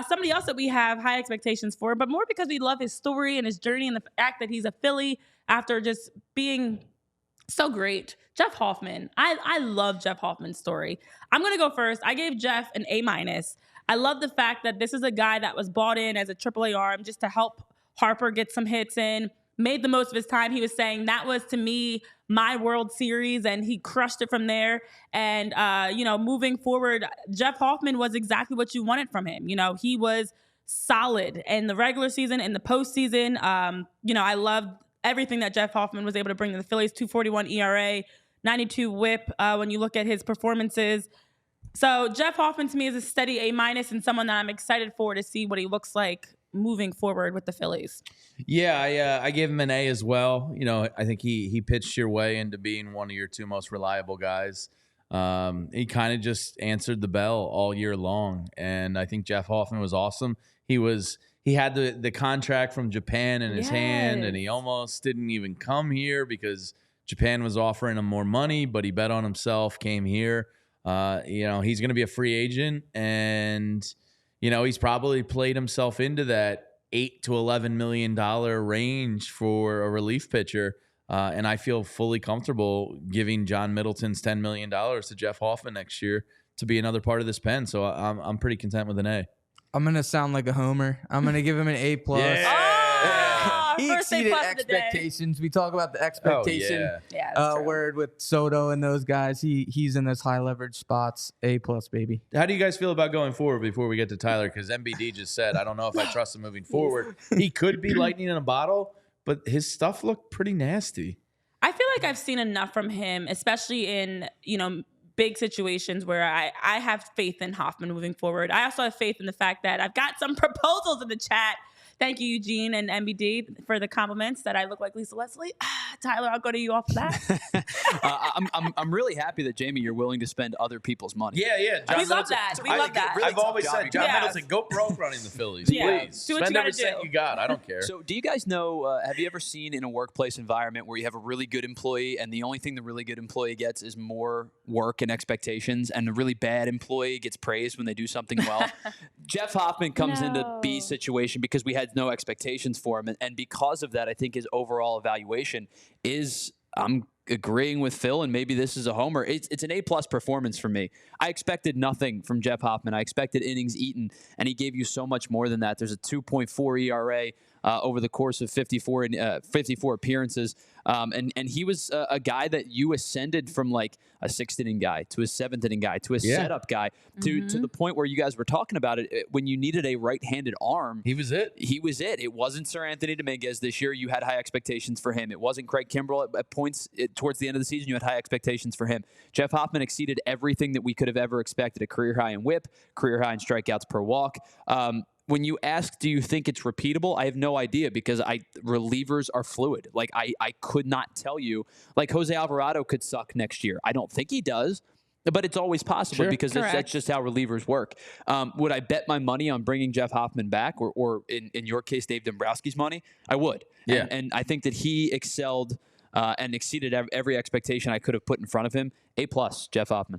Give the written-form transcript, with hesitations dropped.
Somebody else that we have high expectations for, but more because we love his story and his journey and the fact that he's a Philly after just being so great. Jeff Hoffman. I love Jeff Hoffman's story. I'm going to go first. I gave Jeff an A-. I love the fact that this is a guy that was bought in as a AAA arm just to help Harper get some hits in, made the most of his time. He was saying that was, to me, my World Series, and he crushed it from there. And, moving forward, Jeff Hoffman was exactly what you wanted from him. He was solid in the regular season, in the postseason. I loved everything that Jeff Hoffman was able to bring to the Phillies. 2.41 ERA, 92 WHIP when you look at his performances. So Jeff Hoffman to me is a steady A- and someone that I'm excited for to see what he looks like moving forward with the Phillies. Yeah, I gave him an A as well. I think he pitched your way into being one of your two most reliable guys. He kind of just answered the bell all year long, and I think Jeff Hoffman was awesome. He had the contract from Japan in his hand, and he almost didn't even come here because Japan was offering him more money, but he bet on himself, came here. He's going to be a free agent, and he's probably played himself into that $8 to $11 million range for a relief pitcher. And I feel fully comfortable giving John Middleton's $10 million to Jeff Hoffman next year to be another part of this pen. So I'm pretty content with an A. I'm going to sound like a homer. I'm going to give him an A+. He exceeded expectations. We talk about the expectation word with Soto and those guys. He's in those high leverage spots. A+, baby. How do you guys feel about going forward before we get to Tyler? Because MBD just said, I don't know if I trust him moving forward. He could be lightning in a bottle, but his stuff looked pretty nasty. I feel like I've seen enough from him, especially in, big situations where I have faith in Hoffman moving forward. I also have faith in the fact that I've got some proposals in the chat. Thank you, Eugene and MBD, for the compliments that I look like Lisa Leslie. Tyler, I'll go to you off of that. I'm really happy that, Jamie, you're willing to spend other people's money. Yeah. We love that. Really I've always said, John Middleton, go broke running the Phillies, please. Do what Spend you every do. cent you got. I don't care. So do you guys know, have you ever seen in a workplace environment where you have a really good employee and the only thing the really good employee gets is more work and expectations, and the really bad employee gets praised when they do something well? Jeff Hoffman comes into B's situation because we had no expectations for him. And because of that, I think his overall evaluation is, I'm agreeing with Phil, and maybe this is a homer. It's an A+ performance for me. I expected nothing from Jeff Hoffman. I expected innings eaten, and he gave you so much more than that. There's a 2.4 ERA over the course of 54 appearances. And he was a guy that you ascended from like a sixth inning guy to a seventh inning guy to a setup guy to the point where you guys were talking about it when you needed a right-handed arm. He was it. It wasn't Sir Anthony Dominguez this year. You had high expectations for him. It wasn't Craig Kimbrell at points towards the end of the season. You had high expectations for him. Jeff Hoffman exceeded everything that we could have ever expected. A career high in WHIP, career high in strikeouts per walk. When you ask, do you think it's repeatable? I have no idea because relievers are fluid. Like, I could not tell you. Like, Jose Alvarado could suck next year. I don't think he does, but it's always possible because that's just how relievers work. Would I bet my money on bringing Jeff Hoffman back or in your case, Dave Dombrowski's money? I would. Yeah. And I think that he excelled and exceeded every expectation I could have put in front of him. A+, Jeff Hoffman.